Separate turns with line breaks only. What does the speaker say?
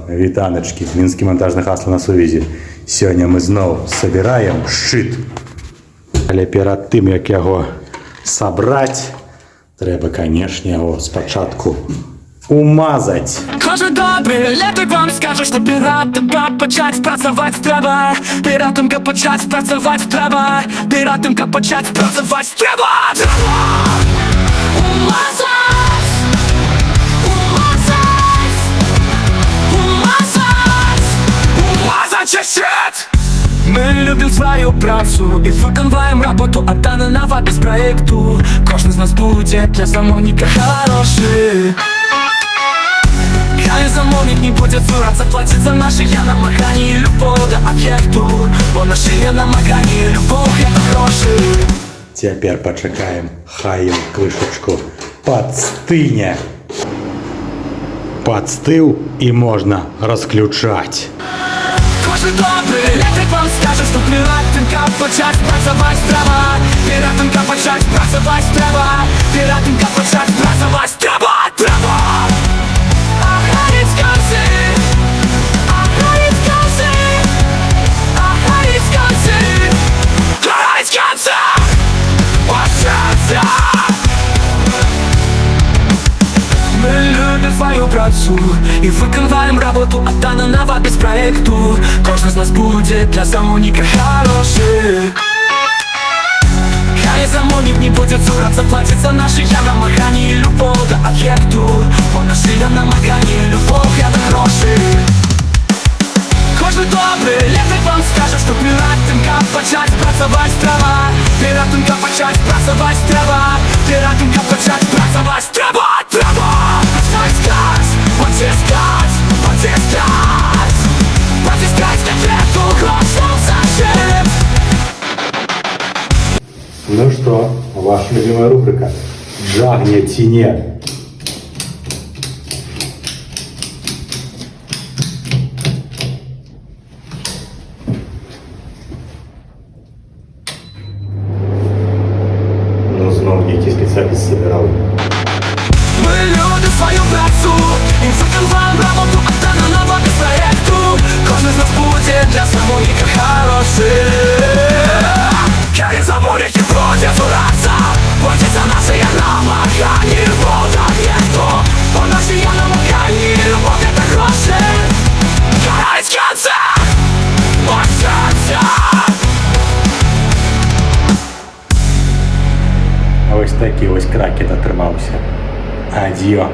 Вітаночки, Мінське монтажне хасло на сувізі. Сьогодні ми знову збираємо щит. Але перед тим, як його зібрати, треба, звісно, його спочатку умазати.
Кожен добрий електрик вам скаже, що піратимка почать працювати треба. Піратимка почать працювати треба. Піратимка почать працювати треба. Умазать! Умазать! Умазать! Умазать щит! Ми любим свою працю і виконуємо роботу, отдану на вас без проєкту. Кожен з нас буде для замовника хороший. Хай замовник не будет цураться, платит за наши намагання і любов до об'єкту. Бо наші намагання і любов – это гроші.
Тепер почекаємо, хай кришечку підстине. Підстив і можна розключати.
Кожен добрий електрик вам скаже, що піратинка почать працювати треба. Піратинка почать працювати треба. Піратинка почать працювати треба. Треба! Мы любим свою працу и виконуємо роботу, отдану на вас без проєкту. Кожен з нас буде для замовника хороший. Хай замовник не будет цураться, платит за наши намагання і любов до об'єкту. Бо наші намагання і любов – это гроші. Кожен добрий електрик вам скаже, що піратинка почать працювати треба. Піратинка почать працювати треба. Піратинка почать працювати треба. Треба! Потискать, потискать, потискать. Потискать конфету, грошом зашиб.
Ну что, ваша любимая рубрика «Джагне-тине». Ну, знов який спеціаліст собирав.
Ми любим свою працю і виконуємо роботу, отдану на вас без проєкту. Кожен з нас буде для замовника хороший. Хай замовники будуть цураться, платять за наші намагання і любов до об'єкту. Бо наші намагання і любов – это гроші. Карають кінця, мощаться.
А ось такий ось кракет отримався. Адьо.